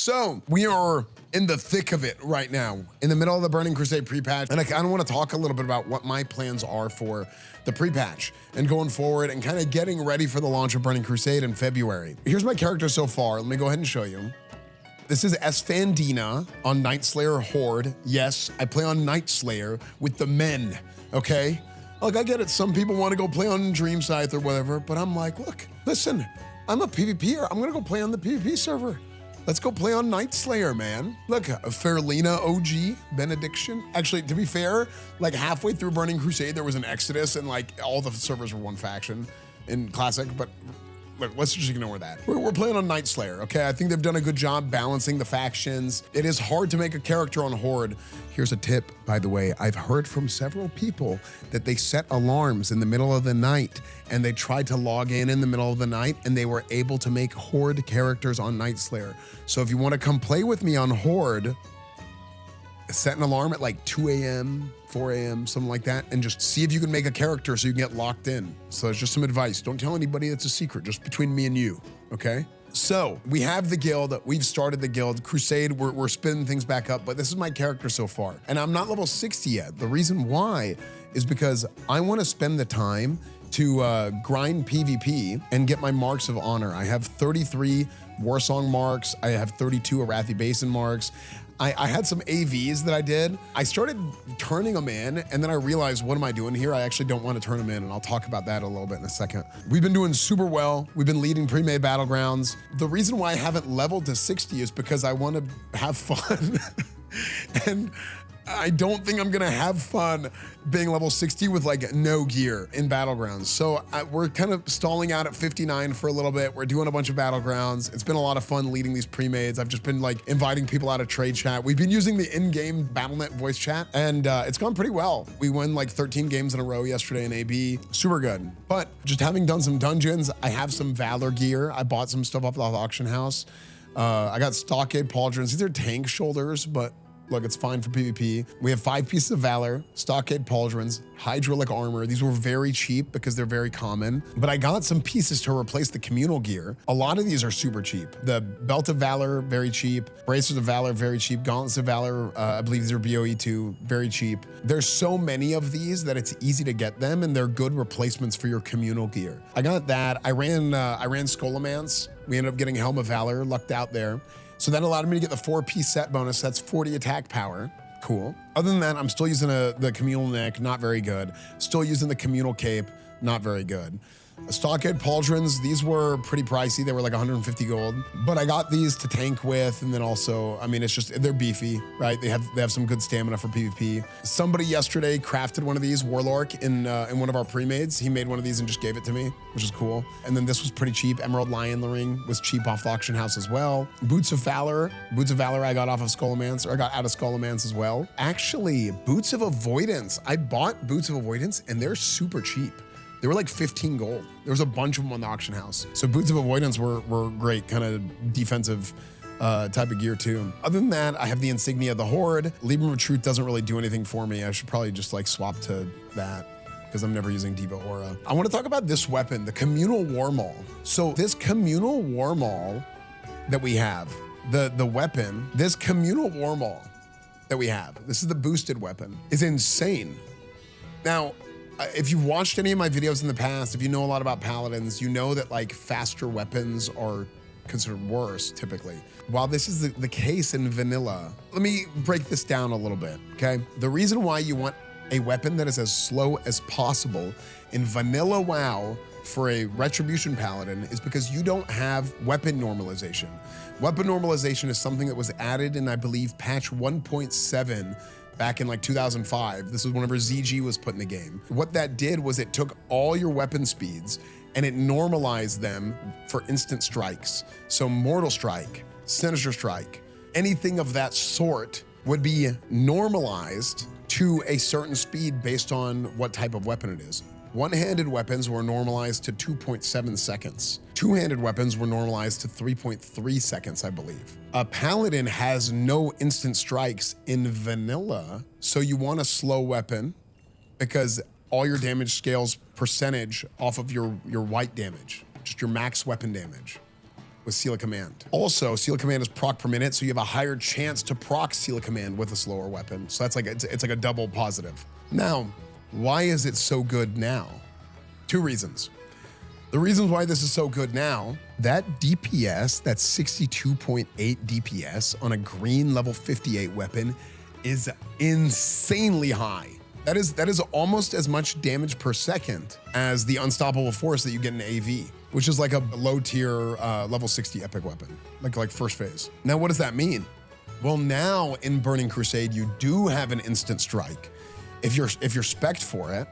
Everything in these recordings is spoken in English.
So we are in the thick of it right now, in the middle of the Burning Crusade pre-patch, and I kind of want to talk a little bit about what my plans are for the pre-patch and going forward and kind of getting ready for the launch of Burning Crusade in February. Here's my character so far. Let me go ahead and show you. This is Esfandina on Night Slayer Horde. Yes, I play on Night Slayer with the men, okay? Look, I get it. Some people want to go play on Dream Scythe or whatever, but I'm like, look, listen, I'm a PvPer. I'm gonna go play on the PvP server. Let's go play on Night Slayer, man. Look, Fairlina OG, Benediction. Actually, to be fair, like halfway through Burning Crusade, there was an exodus and like all the servers were one faction in Classic, but look, let's just ignore that. We're playing on Night Slayer, okay? I think they've done a good job balancing the factions. It is hard to make a character on Horde. Here's a tip, by the way. I've heard from several people that they set alarms in the middle of the night and they tried to log in the middle of the night and they were able to make Horde characters on Night Slayer. So if you want to come play with me on Horde, set an alarm at like 2 a.m., 4 a.m., something like that, and just see if you can make a character so you can get locked in. So it's just some advice. Don't tell anybody, it's a secret, just between me and you, okay? So we have the guild, we've started the guild. Crusade, we're spinning things back up, but this is my character so far. And I'm not level 60 yet. The reason why is because I wanna spend the time to grind PvP and get my marks of honor. I have 33 Warsong marks. I have 32 Arathi Basin marks. I had some AVs that I did. I started turning them in and then I realized, what am I doing here? I actually don't want to turn them in, and I'll talk about that a little bit in a second. We've been doing super well. We've been leading pre-made battlegrounds. The reason why I haven't leveled to 60 is because I want to have fun. And I don't think I'm gonna have fun being level 60 with like no gear in battlegrounds. So we're kind of stalling out at 59 for a little bit. We're doing a bunch of battlegrounds. It's been a lot of fun leading these pre-mades. I've just been like inviting people out of trade chat. We've been using the in-game Battle.net voice chat and it's gone pretty well. We won like 13 games in a row yesterday in AB, super good. But just having done some dungeons, I have some Valor gear. I bought some stuff off the auction house. I got Stockade Pauldrons. These are tank shoulders, but look, it's fine for PvP. We have 5 pieces of Valor, Stockade Pauldrons, Hydraulic Armor. These were very cheap because they're very common, but I got some pieces to replace the communal gear. A lot of these are super cheap. The Belt of Valor, very cheap. Bracers of Valor, very cheap. Gauntlets of Valor, I believe these are BOE2, very cheap. There's so many of these that it's easy to get them and they're good replacements for your communal gear. I got that. I ran Scholomance. We ended up getting Helm of Valor, lucked out there. So that allowed me to get the 4-piece set bonus. That's 40 attack power. Cool. Other than that, I'm still using the communal neck, not very good. Still using the communal cape, not very good. Stockade Pauldrons, these were pretty pricey. They were like 150 gold, but I got these to tank with. And then also, I mean, it's just, they're beefy, right? They have some good stamina for PvP. Somebody yesterday crafted one of these, Warlork, in one of our pre-mades. He made one of these and just gave it to me, which is cool. And then this was pretty cheap. Emerald Lion Ring was cheap off the auction house as well. Boots of Valor I got off of Scholomance, or I got out of Scholomance as well. Actually, Boots of Avoidance. I bought Boots of Avoidance and they're super cheap. They were like 15 gold. There was a bunch of them on the auction house. So Boots of Avoidance were great, kind of defensive type of gear too. Other than that, I have the Insignia of the Horde. Libram of Truth doesn't really do anything for me. I should probably just like swap to that because I'm never using Diva Aura. I want to talk about this weapon, the Communal War Maul. So this Communal War Maul that we have, the weapon, this Communal War Maul that we have, this is the boosted weapon, is insane. Now, if you've watched any of my videos in the past, if you know a lot about paladins, you know that like faster weapons are considered worse typically. While this is the case in vanilla, let me break this down a little bit, okay? The reason why you want a weapon that is as slow as possible in vanilla WoW for a Retribution Paladin is because you don't have weapon normalization. Weapon normalization is something that was added in, I believe, patch 1.7 back in like 2005. This was whenever ZG was put in the game. What that did was it took all your weapon speeds and it normalized them for instant strikes. So Mortal Strike, Sinister Strike, anything of that sort would be normalized to a certain speed based on what type of weapon it is. One-handed weapons were normalized to 2.7 seconds. Two-handed weapons were normalized to 3.3 seconds, I believe. A paladin has no instant strikes in vanilla, so you want a slow weapon because all your damage scales percentage off of your white damage, just your max weapon damage. with Seal of Command. Also, Seal of Command is proc per minute, so you have a higher chance to proc Seal of Command with a slower weapon. So that's like, it's like a double positive. Now, why is it so good now? Two reasons. The reasons why this is so good now, that DPS, that 62.8 DPS on a green level 58 weapon is insanely high. That is almost as much damage per second as the Unstoppable Force that you get in AV, which is like a low tier level 60 epic weapon, like first phase. Now, what does that mean? Well, now in Burning Crusade, you do have an instant strike if you're spec'd for it.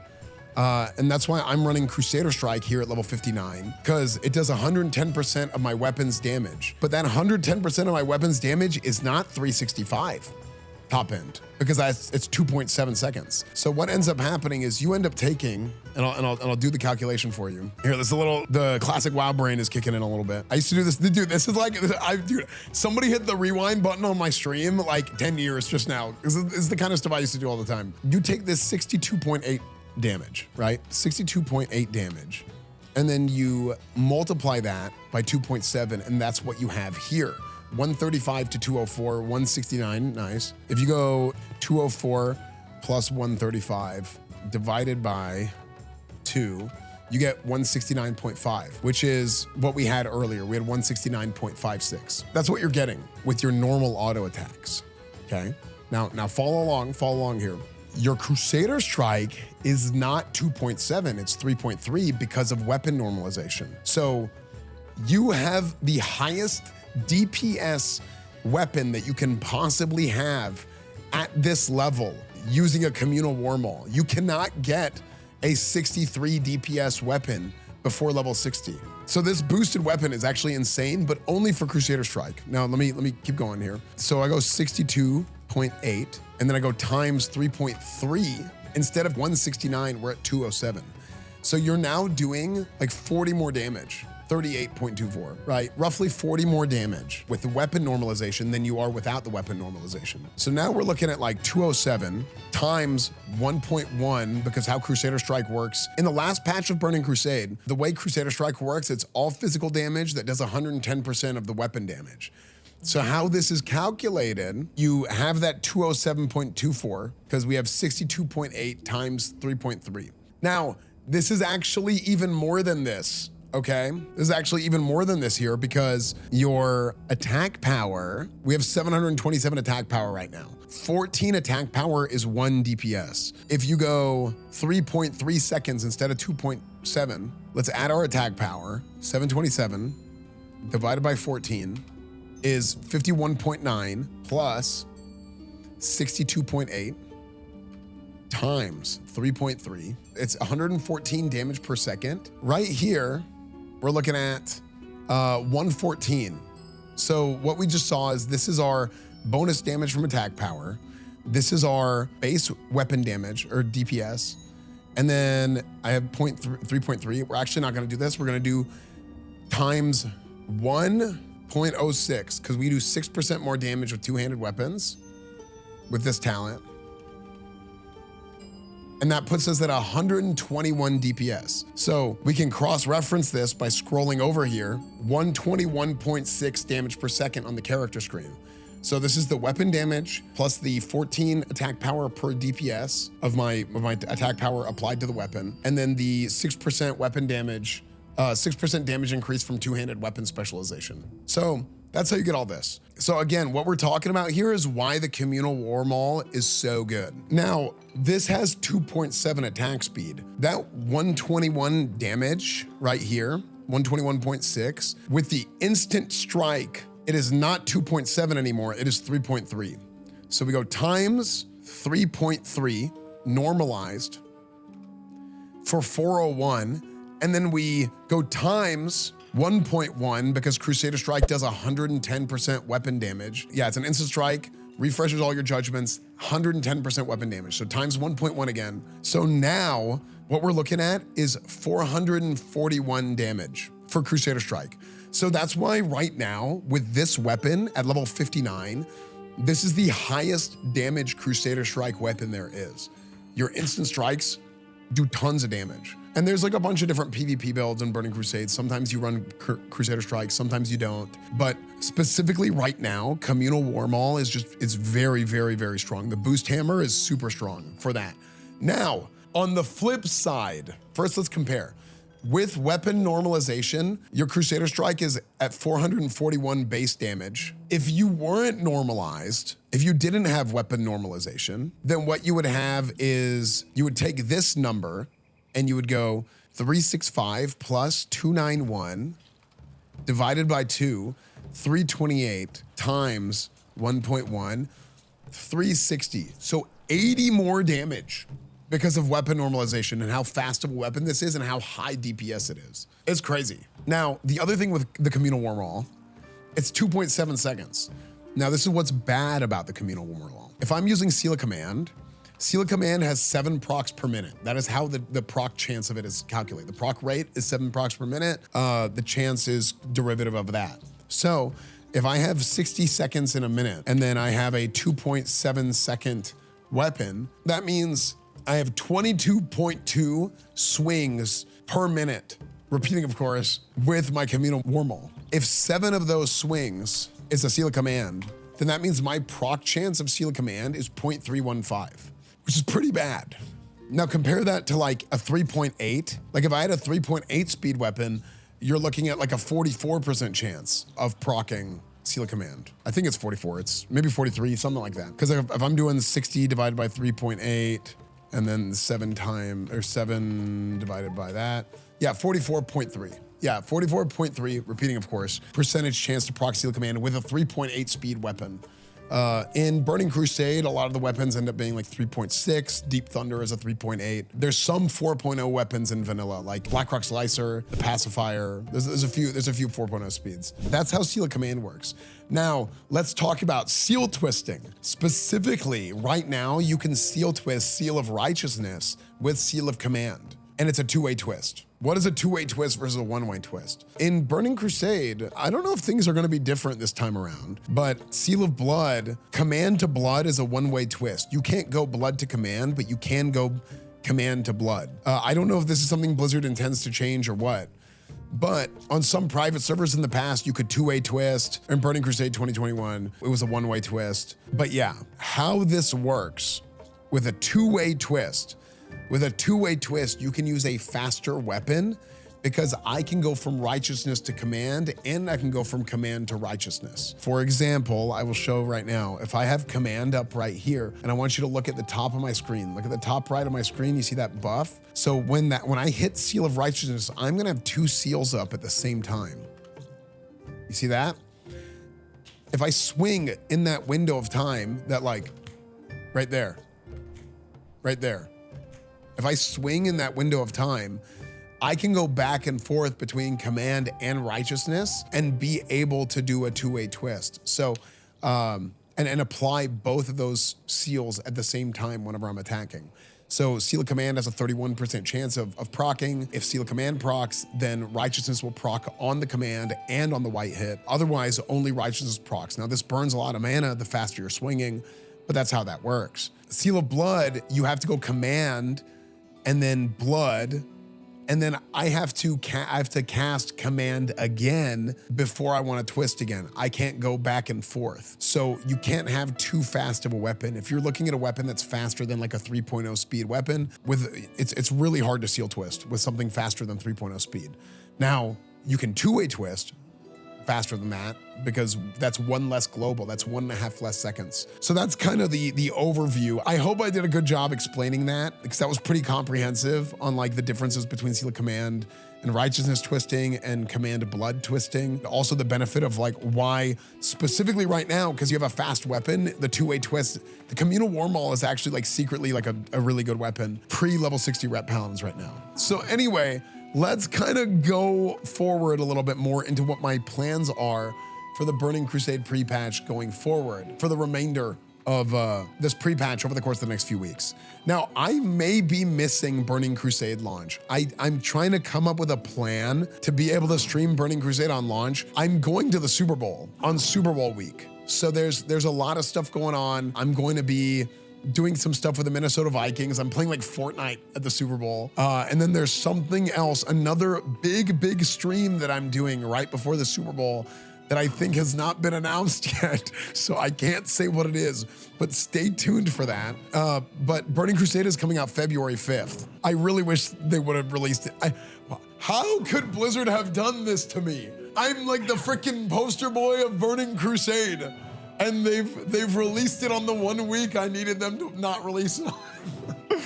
And that's why I'm running Crusader Strike here at level 59, because it does 110% of my weapon's damage. But that 110% of my weapon's damage is not 365 top end, because it's 2.7 seconds. So what ends up happening is you end up taking, and I'll do the calculation for you. Here, the classic WoW brain is kicking in a little bit. I used to do this, dude, this is like, dude, somebody hit the rewind button on my stream like 10 years just now. This is the kind of stuff I used to do all the time. You take this 62.8 damage, right? 62.8 damage. And then you multiply that by 2.7, and that's what you have here. 135 to 204, 169, nice. If you go 204 plus 135 divided by 2, you get 169.5, which is what we had earlier. We had 169.56. That's what you're getting with your normal auto attacks, okay? Now follow along here. Your Crusader Strike is not 2.7, it's 3.3 because of weapon normalization. So you have the highest DPS weapon that you can possibly have at this level using a communal war maul. You cannot get a 63 DPS weapon before level 60. So this boosted weapon is actually insane, but only for Crusader Strike. Now let me keep going here. So I go 62.8 and then I go times 3.3. Instead of 169, we're at 207. So you're now doing like 40 more damage. 38.24, right? Roughly 40 more damage with the weapon normalization than you are without the weapon normalization. So now we're looking at like 207 times 1.1, because how Crusader Strike works. In the last patch of Burning Crusade, the way Crusader Strike works, it's all physical damage that does 110% of the weapon damage. So how this is calculated, you have that 207.24 because we have 62.8 times 3.3. Now, this is actually even more than this. Okay, this is actually even more than this here, because your attack power, we have 727 attack power right now. 14 attack power is 1 DPS. If you go 3.3 seconds instead of 2.7, let's add our attack power. 727 divided by 14 is 51.9 plus 62.8 times 3.3. It's 114 damage per second. Right here, we're looking at 114. So what we just saw is this is our bonus damage from attack power. This is our base weapon damage, or DPS. And then I have 3.3. We're actually not gonna do this. We're gonna do times 1.06, because we do 6% more damage with two-handed weapons with this talent. And that puts us at 121 DPS. So we can cross-reference this by scrolling over here, 121.6 damage per second on the character screen. So this is the weapon damage plus the 14 attack power per DPS of my attack power applied to the weapon. And then the 6% weapon damage, 6% damage increase from two-handed weapon specialization. So that's how you get all this. So again, what we're talking about here is why the communal war maul is so good. Now, this has 2.7 attack speed. That 121 damage right here, 121.6, with the instant strike, it is not 2.7 anymore, it is 3.3. So we go times 3.3 normalized for 401, and then we go times 1.1 because Crusader Strike does 110% weapon damage. Yeah, it's an instant strike, refreshes all your judgments, 110% weapon damage. So times 1.1 again. So now what we're looking at is 441 damage for Crusader Strike. So that's why right now with this weapon at level 59, this is the highest damage Crusader Strike weapon there is. Your instant strikes do tons of damage. And there's like a bunch of different PvP builds in Burning Crusade. Sometimes you run Crusader Strikes, sometimes you don't. But specifically right now, Communal War Maul is it's very, very, very strong. The Boost Hammer is super strong for that. Now, on the flip side, first let's compare. With weapon normalization, your Crusader Strike is at 441 base damage. If you weren't normalized, if you didn't have weapon normalization, then what you would have is you would take this number and you would go 365 plus 291 divided by 2, 328 times 1.1, 360. So 80 more damage because of weapon normalization and how fast of a weapon this is and how high DPS it is. It's crazy. Now, the other thing with the Communal War Maul, it's 2.7 seconds. Now, this is what's bad about the Communal War Maul. If I'm using Seal of Command has 7 procs per minute. That is how the proc chance of it is calculated. The proc rate is 7 procs per minute. The chance is derivative of that. So if I have 60 seconds in a minute and then I have a 2.7 second weapon, that means I have 22.2 swings per minute, repeating of course, with my Communal War Maul. If 7 of those swings is a Seal of Command, then that means my proc chance of Seal of Command is 0.315. which is pretty bad. Now compare that to like a 3.8. Like if I had a 3.8 speed weapon, you're looking at like a 44% chance of proccing Seal of Command. I think it's 44, it's maybe 43, something like that. Because if I'm doing 60 divided by 3.8 and then 7 divided by that, yeah, 44.3. Yeah, 44.3, repeating of course, percentage chance to proc Seal of Command with a 3.8 speed weapon. In Burning Crusade, a lot of the weapons end up being like 3.6. Deep Thunder is a 3.8. There's some 4.0 weapons in vanilla, like Blackrock Slicer, the Pacifier. There's a few 4.0 speeds. That's how Seal of Command works. Now, let's talk about seal twisting. Specifically, right now, you can seal twist Seal of Righteousness with Seal of Command, and it's a 2-way twist. What is a 2-way twist versus a 1-way twist? In Burning Crusade, I don't know if things are gonna be different this time around, but Seal of Blood, Command to Blood is a 1-way twist. You can't go Blood to Command, but you can go Command to Blood. I don't know if this is something Blizzard intends to change or what, but on some private servers in the past, you could 2-way twist. In Burning Crusade 2021, it was a 1-way twist. But yeah, how this works with a 2-way twist, you can use a faster weapon because I can go from Righteousness to Command and I can go from Command to Righteousness. For example, I will show right now, if I have Command up right here and I want you to look at the top of my screen, look at the top right of my screen, you see that buff? So when I hit Seal of Righteousness, I'm gonna have 2 seals up at the same time. You see that? If I swing in that window of time, that like, right there. If I swing in that window of time, I can go back and forth between Command and Righteousness and be able to do a 2-way twist. So, and apply both of those seals at the same time whenever I'm attacking. So Seal of Command has a 31% chance of proccing. If Seal of Command procs, then Righteousness will proc on the Command and on the white hit. Otherwise, only Righteousness procs. Now this burns a lot of mana the faster you're swinging, but that's how that works. Seal of Blood, you have to go Command and then Blood, and then I have to cast Command again before I want to twist again. I can't go back and forth. So you can't have too fast of a weapon. If you're looking at a weapon that's faster than like a 3.0 speed weapon, it's really hard to seal twist with something faster than 3.0 speed. Now, you can 2-way twist faster than that because that's 1 less global, that's 1.5 less seconds. So that's kind of the overview. I hope I did a good job explaining that because that was pretty comprehensive on like the differences between Seal of Command and Righteousness twisting and Command Blood twisting. Also the benefit of like why specifically right now, because you have a fast weapon, the 2-way twist, the Communal War Maul is actually like secretly like a really good weapon, pre-level 60 rep pounds right now. So anyway, let's kind of go forward a little bit more into what my plans are for the Burning Crusade pre-patch going forward for the remainder of this pre-patch over the course of the next few weeks. Now, I may be missing Burning Crusade launch. I'm trying to come up with a plan to be able to stream Burning Crusade on launch. I'm going to the Super Bowl on Super Bowl week. So there's a lot of stuff going on. I'm going to be doing some stuff with the Minnesota Vikings. I'm playing like Fortnite at the Super Bowl. And then there's something else, another big stream that I'm doing right before the Super Bowl that I think has not been announced yet. So I can't say what it is, but stay tuned for that. But Burning Crusade is coming out February 5th. I really wish they would have released it. How could Blizzard have done this to me? I'm like the freaking poster boy of Burning Crusade, and they've released it on the 1 week I needed them to not release it on.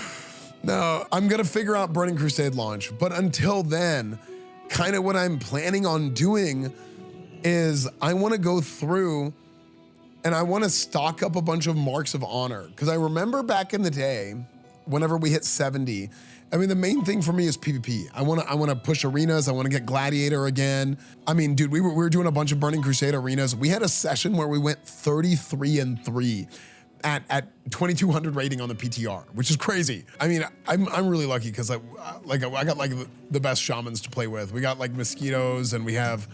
No, I'm gonna figure out Burning Crusade launch, but until then, kind of what I'm planning on doing is I wanna go through and I wanna stock up a bunch of marks of honor. Because I remember back in the day, whenever we hit 70, I mean, the main thing for me is PvP. I wanna push arenas. I wanna get Gladiator again. I mean, dude, we were doing a bunch of Burning Crusade arenas. We had a session where we went 33-3 at 2200 rating on the PTR, which is crazy. I mean, I'm really lucky because I got like the best shamans to play with. We got like Mosquitoes, and we have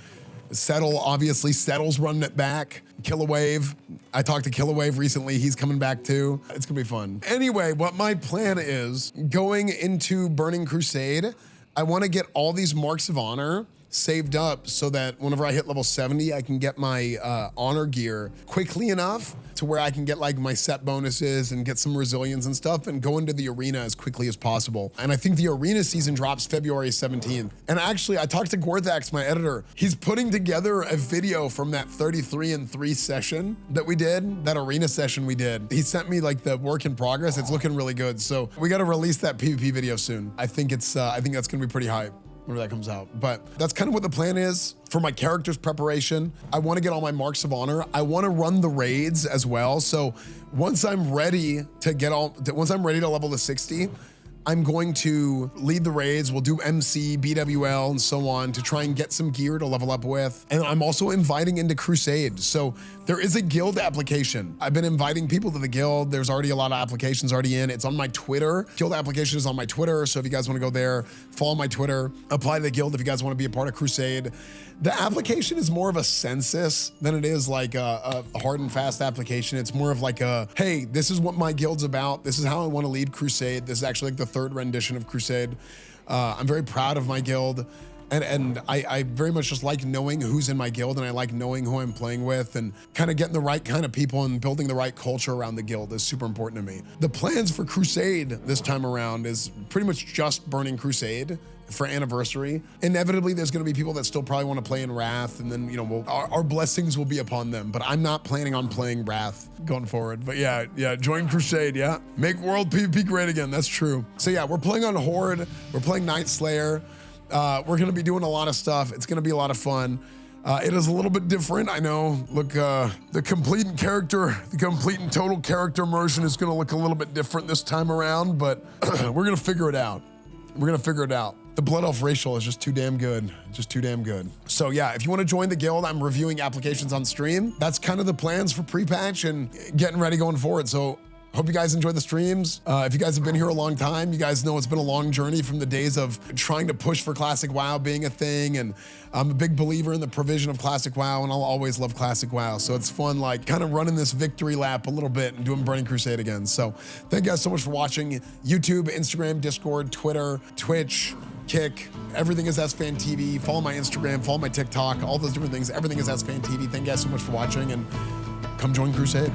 Settle, obviously. Settle's running it back. Kilowave. I talked to Kilowave recently. He's coming back too. It's gonna be fun. Anyway, what my plan is, going into Burning Crusade, I wanna get all these marks of honor saved up so that whenever I hit level 70, I can get my honor gear quickly enough to where I can get like my set bonuses and get some resilience and stuff and go into the arena as quickly as possible. And I think the arena season drops February 17th. And actually, I talked to Gorthax, my editor. He's putting together a video from that 33-3 session that we did, that arena session we did. He sent me like the work in progress. It's looking really good. So we got to release that PvP video soon. I think that's gonna be pretty hype whenever that comes out. But that's kind of what the plan is for my character's preparation. I want to get all my marks of honor. I want to run the raids as well. So once I'm ready to level to 60, I'm going to lead the raids. We'll do MC, BWL, and so on to try and get some gear to level up with. And I'm also inviting into Crusade. So there is a guild application. I've been inviting people to the guild. There's already a lot of applications already in. It's on my Twitter. Guild application is on my Twitter. So if you guys want to go there, follow my Twitter, apply to the guild if you guys want to be a part of Crusade. The application is more of a census than it is like a hard and fast application. It's more of like a, hey, this is what my guild's about. This is how I want to lead Crusade. This is actually like the third rendition of Crusade. I'm very proud of my guild. And I very much just like knowing who's in my guild, and I like knowing who I'm playing with, and kind of getting the right kind of people and building the right culture around the guild is super important to me. The plans for Crusade this time around is pretty much just Burning Crusade for Anniversary. Inevitably, there's gonna be people that still probably wanna play in Wrath, and then, you know, our blessings will be upon them, but I'm not planning on playing Wrath going forward. But yeah, join Crusade, yeah. Make world PvP great again, that's true. So yeah, we're playing on Horde, we're playing Night Slayer. We're gonna be doing a lot of stuff. It's gonna be a lot of fun. It is a little bit different, I know. Look, the complete and total character immersion is gonna look a little bit different this time around, but we're gonna figure it out. We're gonna figure it out. The Blood Elf racial is just too damn good. Just too damn good. So yeah, if you wanna join the guild, I'm reviewing applications on stream. That's kind of the plans for pre-patch and getting ready going forward. So hope you guys enjoy the streams. If you guys have been here a long time, you guys know it's been a long journey from the days of trying to push for Classic WoW being a thing, and I'm a big believer in the provision of Classic WoW, and I'll always love Classic WoW. So it's fun, like, kind of running this victory lap a little bit and doing Burning Crusade again. So thank you guys so much for watching. YouTube, Instagram, Discord, Twitter, Twitch, Kick, everything is EsfandTV. Follow my Instagram, follow my TikTok, all those different things. Everything is EsfandTV. Thank you guys so much for watching, and come join Crusade.